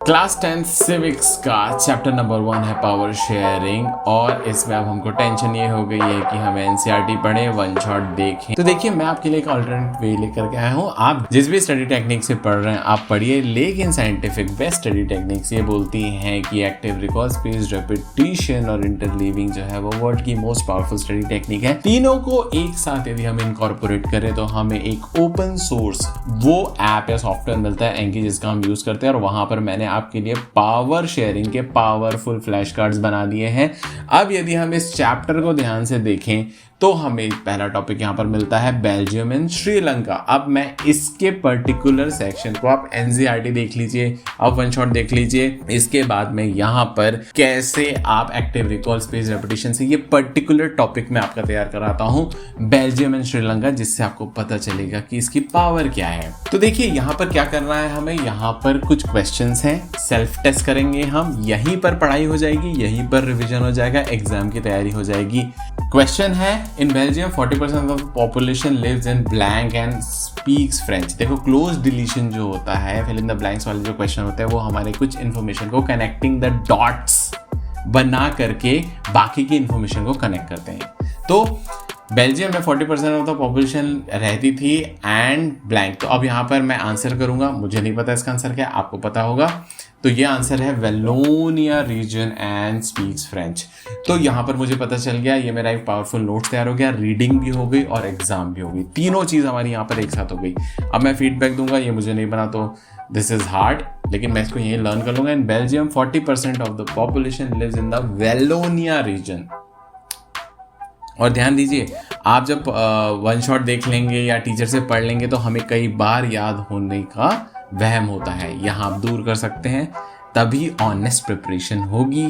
Class 10 civics का chapter number 1 है power sharing और इसमें अब हमको टेंशन ये हो गई है कि हमें एनसीईआरटी पढ़े वन शॉट देखें। तो देखिए मैं आपके लिए एक ऑल्टरनेट वे लेकर के आया हूँ। आप जिस भी स्टडी टेक्निक से पढ़ रहे हैं आप पढ़िए, लेकिन साइंटिफिक बेस्ट स्टडी टेक्निक्स ये बोलती हैं कि एक्टिव रिकॉल, स्पेस्ड रेपिटेशन और इंटरलीविंग जो है वो वर्ल्ड की मोस्ट पावरफुल स्टडी टेक्निक है। तीनों को एक साथ यदि हम इनकॉर्पोरेट करें तो हमें एक ओपन सोर्स वो ऐप या सॉफ्टवेयर मिलता है एंकी, जिसका हम यूज करते हैं और वहां पर मैंने आपके लिए पावर शेयरिंग के पावरफुल फ्लैश कार्ड्स बना दिए हैं। अब यदि हम इस चैप्टर को ध्यान से देखें तो हमें पहला टॉपिक यहाँ पर मिलता है बेल्जियम एंड श्रीलंका। अब मैं इसके पर्टिकुलर सेक्शन को, आप एनसीईआरटी देख लीजिए, आप वन शॉट देख लीजिए, इसके बाद में यहाँ पर कैसे आप एक्टिव रिकॉल, स्पेस रेपिटेशन से ये पर्टिकुलर टॉपिक मैं आपका तैयार कराता हूँ बेल्जियम एंड श्रीलंका, जिससे आपको पता चलेगा कि इसकी पावर क्या है। तो देखिए यहाँ पर क्या करना है हमें, यहाँ पर कुछ क्वेश्चंस हैं, सेल्फ टेस्ट करेंगे हम, यहीं पर पढ़ाई हो जाएगी, यहीं पर रिविजन हो जाएगा, एग्जाम की तैयारी हो जाएगी। क्वेश्चन है, in Belgium 40% of population lives in blank and speaks French. देखो क्लोज डिलीशन जो होता है, फिल इन द ब्लैंक्स वाले जो क्वेश्चन होते हैं वो हमारे कुछ इन्फॉर्मेशन को कनेक्टिंग द डॉट्स बना करके बाकी की इन्फॉर्मेशन को कनेक्ट करते हैं। तो बेल्जियम में 40% ऑफ द पॉपुलेशन रहती थी एंड ब्लैंक। तो अब यहाँ पर मैं आंसर करूंगा, मुझे नहीं पता इसका आंसर क्या, आपको पता होगा। तो ये आंसर है Wallonia region and speaks French. तो यहाँ पर मुझे पता चल गया, ये मेरा एक पावरफुल नोट्स तैयार हो गया, रीडिंग भी हो गई और एग्जाम भी हो गई, तीनों चीज़ हमारी यहाँ पर एक साथ हो गई। अब मैं फीडबैक दूंगा, ये मुझे नहीं बना तो दिस इज हार्ड, लेकिन मैं इसको यही लर्न कर लूंगा। In Belgium 40% of the population lives in the Wallonia region. और ध्यान दीजिए, आप जब वन शॉट देख लेंगे या टीचर से पढ़ लेंगे तो हमें कई बार याद होने का वहम होता है, यहाँ आप दूर कर सकते हैं, तभी ऑनेस्ट प्रिपरेशन होगी।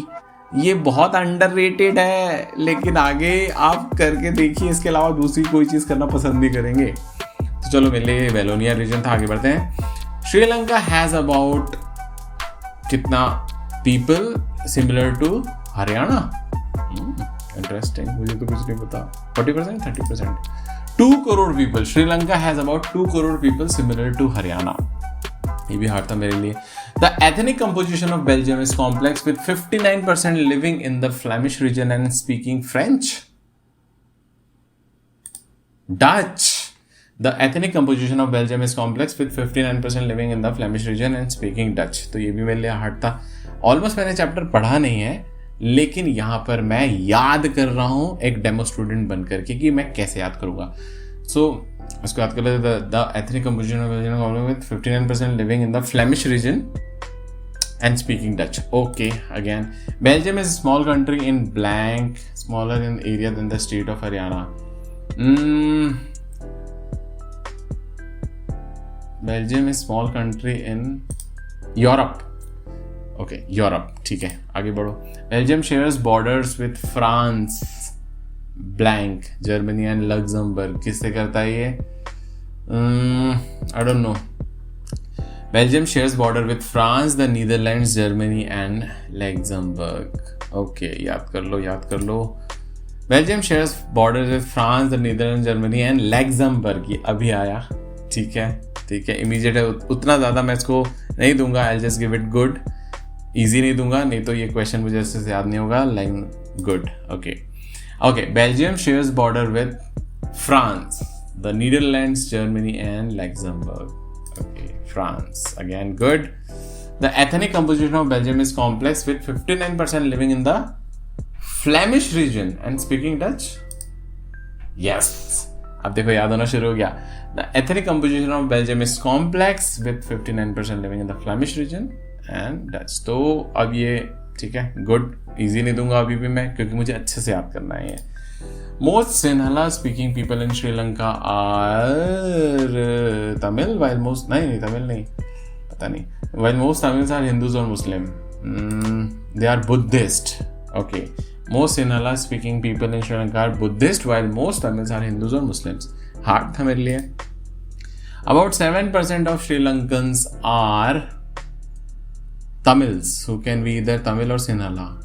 ये बहुत अंडररेटेड है, लेकिन आगे आप करके देखिए, इसके अलावा दूसरी कोई चीज़ करना पसंद नहीं करेंगे। तो चलो मेरे वेलोनिया रीजन था, आगे बढ़ते हैं। श्रीलंका हैज़ अबाउट कितना people similar to Haryana? Interesting, मुझे तो कुछ नहीं पता। 40%, 30%, 2 crore people. Sri Lanka has about 2 crore people similar to Haryana. ये भी हार्ड था मेरे लिए। The ethnic composition of Belgium is complex with 59% living in the Flemish region and speaking French. Dutch. The ethnic composition of Belgium is complex with 59% living in the Flemish region and speaking Dutch. तो ये भी मेरे लिए hard था। Almost मैंने chapter पढ़ा नहीं है, लेकिन यहाँ पर मैं याद कर रहा हूँ एक डेमो स्टूडेंट बन करके कि मैं कैसे याद करूँगा। सो इसको याद कर लेते। The ethnic composition of Belgium with 59% living in the Flemish region and speaking Dutch. Okay, again Belgium is small country in blank, smaller in area than the state of Haryana. Belgium is small country in Europe. Okay, Europe, ठीक है, आगे बढ़ो। Belgium shares borders with France, blank, Germany and Luxembourg. किससे करता है ये? I don't know. Belgium shares border with France, the Netherlands, Germany and Luxembourg. Okay, याद कर लो, याद कर लो। Belgium shares border with France, the Netherlands, Germany and Luxembourg. ये अभी आया, ठीक है, ठीक है, इमीडिएट है, उतना ज़्यादा मैं इसको नहीं दूंगा। I just give it good, easy नहीं दूंगा, नहीं तो ये क्वेश्चन मुझे अच्छे से याद नहीं होगा। Line good. Okay okay, Belgium shares border with France, the Netherlands, Germany and Luxembourg. Okay, France, again good. The ethnic composition of Belgium is complex with 59% living in the Flemish region and speaking Dutch. Yes, अब देखो याद होना शुरू हो गया। The ethnic composition of Belgium is complex with 59% living in the Flemish region and Dutch. तो अब ये ठीक है, गुड, इजी नहीं दूंगा अभी भी मैं, क्योंकि मुझे अच्छे से याद करना है ये। Most Sinhala speaking people in Sri Lanka are Tamil, while most नहीं तमिल नहीं, पता नहीं, while most Tamils are Hindus और Muslim, they are Buddhist. Okay, most Sinhala speaking people in Sri Lanka are Buddhist while most Tamils are Hindus और मुस्लिम्स। हार्ड था मेरे लिए। About 7% of Sri Lankans are Tamils, who can be either Tamil or Sinhala.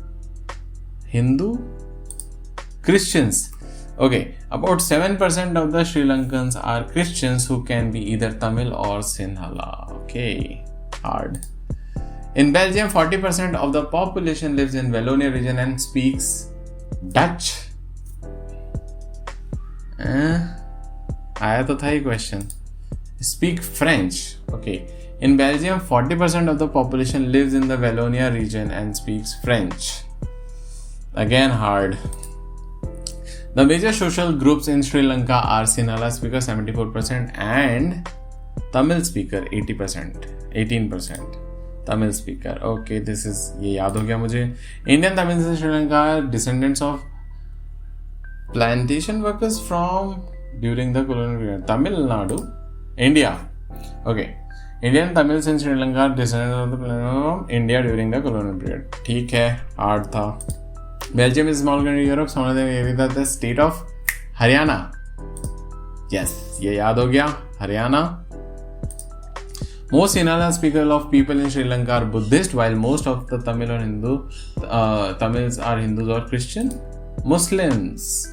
Hindu, Christians. Okay, about 7% of the Sri Lankans are Christians who can be either Tamil or Sinhala. Okay, hard. In Belgium, 40% of the population lives in Wallonia region and speaks Dutch. आया तो था ही question. Speak French. Okay. In Belgium, 40% of the population lives in the Wallonia region and speaks French. Again hard. The major social groups in Sri Lanka are Sinhala speaker 74% and Tamil speaker 80%, 18%. Tamil speaker. Okay, this is ये याद हो गया मुझे. Indian Tamils in Sri Lanka are descendants of plantation workers from during the colonial period. Tamil Nadu, India. Okay. Indian Tamils in Sri Lanka are descendants of the plantation from India during the colonial period. ठीक है, hard था. Belgium is a small country in Europe. Surrounded by the state of Haryana. Yes, ये याद हो गया. Haryana. Most Sinhala speakers of people in Sri Lanka are Buddhist, while most of the Tamils are Hindus or Christian. Muslims.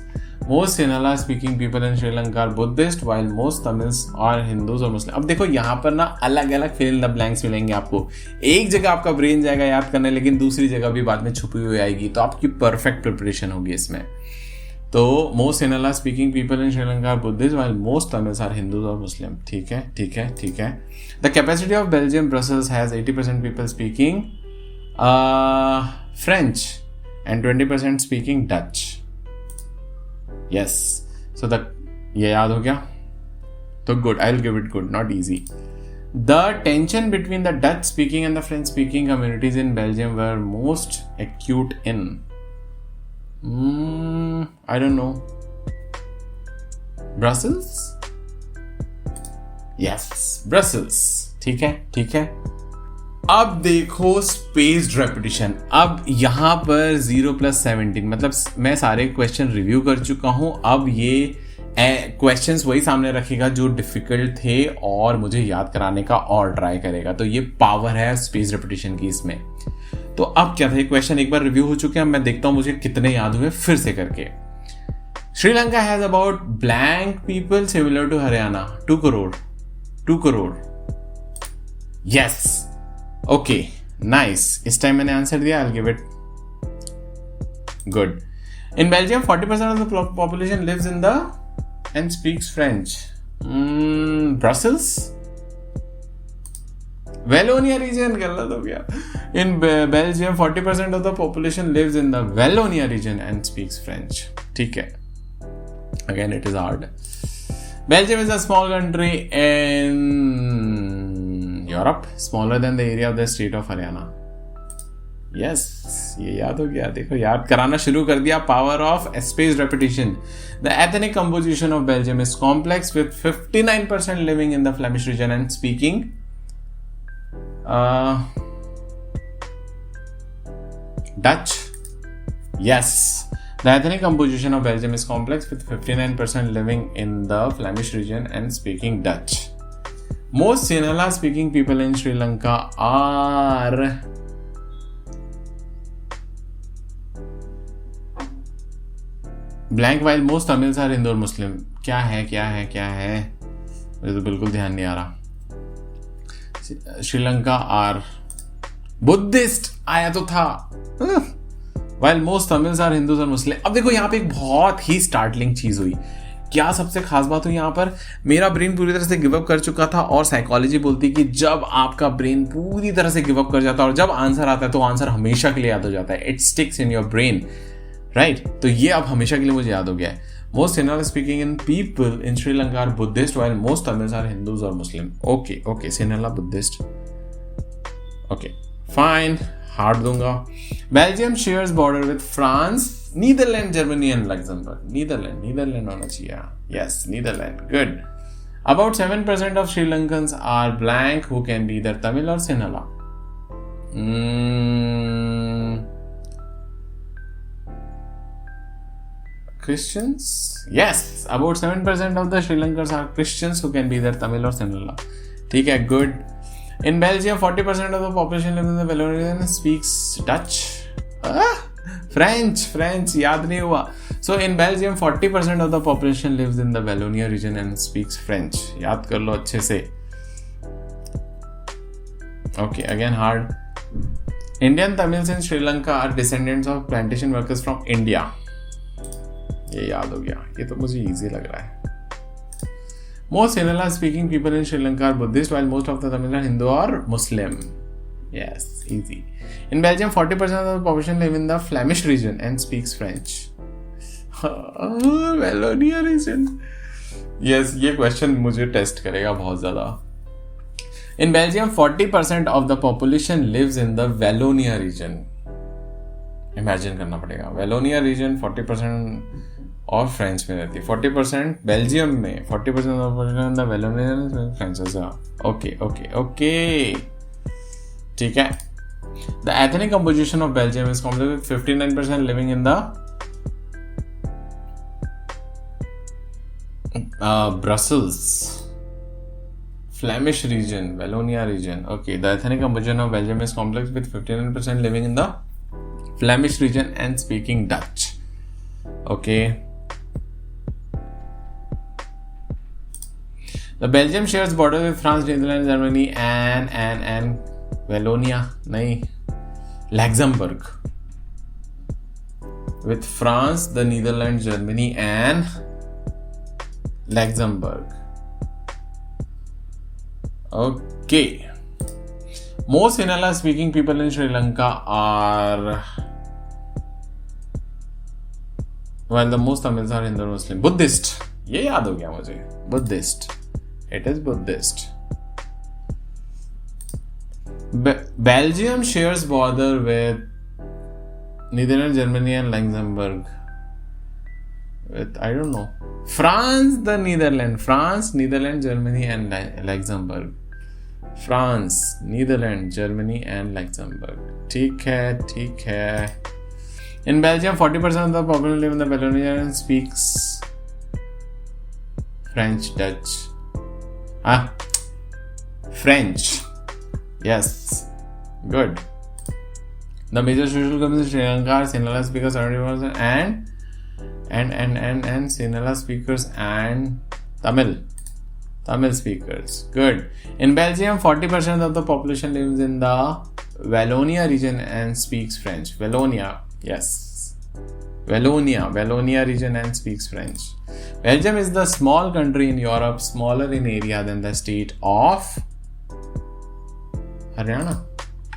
Most Sinhala speaking people in Sri Lanka are Buddhist, while most Tamils are Hindus or Muslim. अब देखो यहाँ पर ना अलग अलग fill in the blanks मिलेंगे आपको. एक जगह आपका ब्रेन जाएगा याद करने, लेकिन दूसरी जगह भी बाद में छुपी हुई आएगी, तो आपकी परफेक्ट प्रिपरेशन होगी इसमें. तो most Sinhala speaking people in Sri Lanka are Buddhist, while most Tamils are Hindus or Muslim. ठीक है, ठीक है, ठीक है. The capacity of Belgium, Brussels has 80% people speaking French and 20% speaking Dutch. Yes. So ये याद हो गया. तो good. I'll give it good, not easy. The tension between the Dutch speaking and the French speaking communities in Belgium were most acute in. I don't know. Brussels? Yes, Brussels. ठीक है, ठीक है. अब देखो स्पेस्ड रेपिटेशन. अब यहाँ पर 0+17, मतलब मैं सारे क्वेश्चन रिव्यू कर चुका हूं. अब ये क्वेश्चंस वही सामने रखेगा जो डिफिकल्ट थे और मुझे याद कराने का और ट्राई करेगा. तो ये पावर है स्पेस रेपिटेशन की इसमें. तो अब क्या था, ये क्वेश्चन एक बार रिव्यू हो चुके हैं. मैं देखता हूं मुझे कितने याद हुए फिर से करके. Sri Lanka has about blank people similar to Haryana. 2 crore. 2 crore. Yes. Okay, nice. इस टाइम मैंने आंसर दिया. I'll give it good. In Belgium, 40% of the population lives in the and speaks French. Brussels? Wallonia region, गलत हो गया. In Belgium, 40% of the population lives in the Wallonia region and speaks French. ठीक है. Again, it is hard. Belgium is a small country in Europe, smaller than the area of the state of Haryana. Yes, ये याद हो गया. देखो याद कराना शुरू कर दिया. Power of spaced repetition. The ethnic composition of Belgium is complex with 59% living in the Flemish region and speaking Dutch. Yes. The ethnic composition of Belgium is complex with 59% living in the Flemish region and speaking Dutch. Most Sinhala speaking people in Sri Lanka are blank, while most Tamils are Hindu or Muslim. क्या है क्या है क्या है, मुझे तो बिल्कुल ध्यान नहीं आ रहा. श्रीलंका आर बुद्धिस्ट आया तो था. While most Tamils are Hindus और मुस्लिम. अब देखो यहाँ पे एक बहुत ही स्टार्टलिंग चीज हुई. क्या सबसे खास बात हुई यहाँ पर, मेरा ब्रेन पूरी तरह से गिव अप कर चुका था और साइकोलॉजी बोलती है कि जब आपका ब्रेन पूरी तरह से गिव अप कर जाता है और जब आंसर आता है तो आंसर हमेशा के लिए याद हो जाता है. It sticks in your brain, right. तो ये अब हमेशा के लिए मुझे याद हो गया है. Most Sinhala speaking in people in Sri Lanka are Buddhist, while most Tamils are Hindus or Muslim. Okay, okay, Sinhala Buddhist. Okay, fine. Hard दूंगा. Belgium shares border with France, Netherlands, Germany and Luxembourg. Netherlands होना चाहिए. Yes, Netherlands. Good. About 7% of Sri Lankans are blank who can be either Tamil or Sinhala. Christians? Yes, about 7% of the Sri Lankans are Christians who can be either Tamil or Sinhala. ठीक है, good. In Belgium, 40% of the population lives in the Wallonia region and speaks Dutch. French, याद नहीं हुआ. So in Belgium, 40% of the population lives in the Wallonia region and speaks French. याद कर लो अच्छे से. Okay, again hard. Indian Tamils in Sri Lanka are descendants of plantation workers from India. ये याद हो गया, ये तो मुझे इजी लग रहा है। Most Sinhala speaking people in Sri Lanka are Buddhist, while most of the Tamil are Hindu or Muslim. Yes, easy. In Belgium, 40% of the population live in the Flemish region and speaks French. Wallonia region. Yes, ये question मुझे test करेगा बहुत ज़्यादा। In Belgium, 40% of the population lives in the Wallonia region. Imagine करना पड़ेगा। Wallonia region 40% और French में रहती है। 40% बेल्जियम में, 40% of Walloonian French. Okay okay okay, ठीक है। The ethnic composition of Belgium is complex with 59% living in the Brussels Flemish region, Wallonia region. Okay, the ethnic composition of Belgium is complex with 59% living in the Flemish region and speaking Dutch. Okay, the Belgium shares border with France, Netherlands, Germany and Wallonia, nahi, Luxembourg. With France, the Netherlands, Germany and Luxembourg. Okay. Most Sinhala speaking people in Sri Lanka are, while the most Tamils are Hindu Muslim. Buddhist. ये याद हो गया मुझे, Buddhist. It is Buddhist. Belgium shares border with Netherlands, Germany and Luxembourg. With, I don't know, France, the Netherlands, Germany and Luxembourg. France, Netherlands, Germany and Luxembourg. ठीक है। In Belgium, 40% of the population live in the Wallonia and speaks French, Dutch. French. Yes. Good. The major social groups in Sri Lanka are Sinhala speakers 70% and Sinhala speakers and Tamil speakers. Good. In Belgium, 40% of the population lives in the Wallonia region and speaks French. Wallonia. Yes. Wallonia region and speaks French. Belgium is the small country in Europe, smaller in area than the state of Haryana.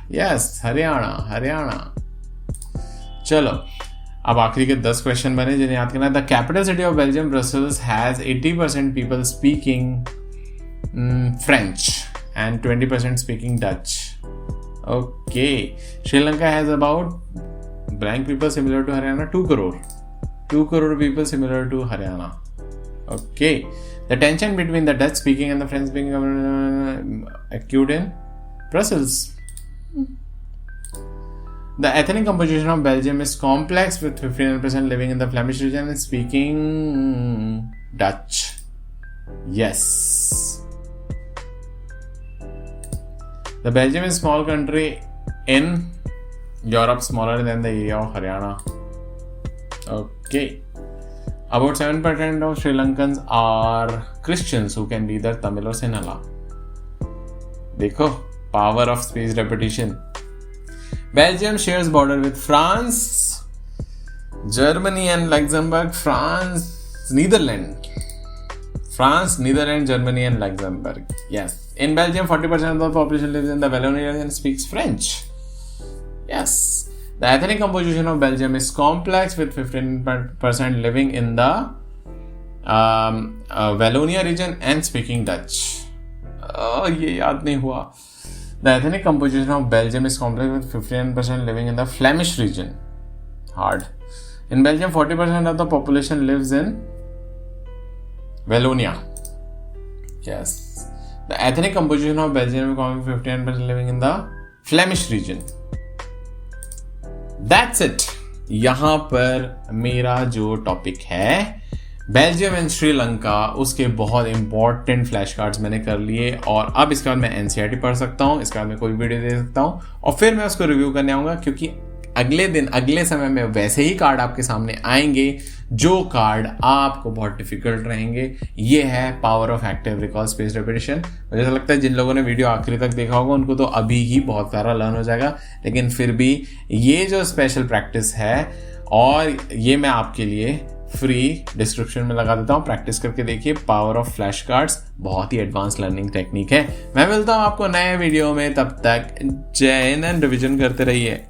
Yes, Haryana. चलो, अब आखिरी के 10 question बने जिन्हें याद करना है। The capital city of Belgium Brussels has 80% people speaking French and 20% speaking Dutch. Okay. Sri Lanka has about blank people similar to Haryana, 2 crore. 2 crore people similar to Haryana. Okay. The tension between the Dutch speaking and the French speaking acute in Brussels. The ethnic composition of Belgium is complex with 59% living in the Flemish region and speaking Dutch. Yes. The Belgium is a small country in Europe, smaller than the area of Haryana. Okay. About 7% of Sri Lankans are Christians who can be either Tamil or Sinhala. देखो, power of spaced repetition. Belgium shares border with France, Germany and Luxembourg. France, Netherlands, Germany and Luxembourg. Yes. In Belgium, 40% of the population lives in the Wallonia and speaks French. Yes. The ethnic composition of Belgium is complex with 15% living in the Wallonia region and speaking Dutch. ये याद नहीं हुआ. The ethnic composition of Belgium is complex with 15% living in the Flemish region. Hard. In Belgium, 40% of the population lives in Wallonia. Yes. The ethnic composition of Belgium is complex with 15% living in the Flemish region. That's it. यहाँ पर मेरा जो topic है Belgium and Sri Lanka, उसके बहुत important flash cards मैंने कर लिए और अब इसके बाद मैं एनसीईआरटी पढ़ सकता हूँ, इसके बाद मैं कोई वीडियो दे सकता हूँ और फिर मैं उसको रिव्यू करने आऊँगा, क्योंकि अगले दिन अगले समय में वैसे ही कार्ड आपके सामने आएंगे जो कार्ड आपको बहुत डिफिकल्ट रहेंगे। ये है power of active recall space repetition. मुझे ऐसा लगता है जिन लोगों ने वीडियो आखिरी तक देखा होगा उनको तो अभी ही बहुत सारा लर्न हो जाएगा, लेकिन फिर भी ये जो स्पेशल प्रैक्टिस है और ये मैं आपके लिए फ्री डिस्क्रिप्शन में लगा देता हूँ, प्रैक्टिस करके देखिए। पावर ऑफ फ्लैश कार्ड्स बहुत ही एडवांस लर्निंग टेक्निक है। मैं मिलता हूँ आपको नए वीडियो में, तब तक जय हिंद, रिविजन करते रहिए।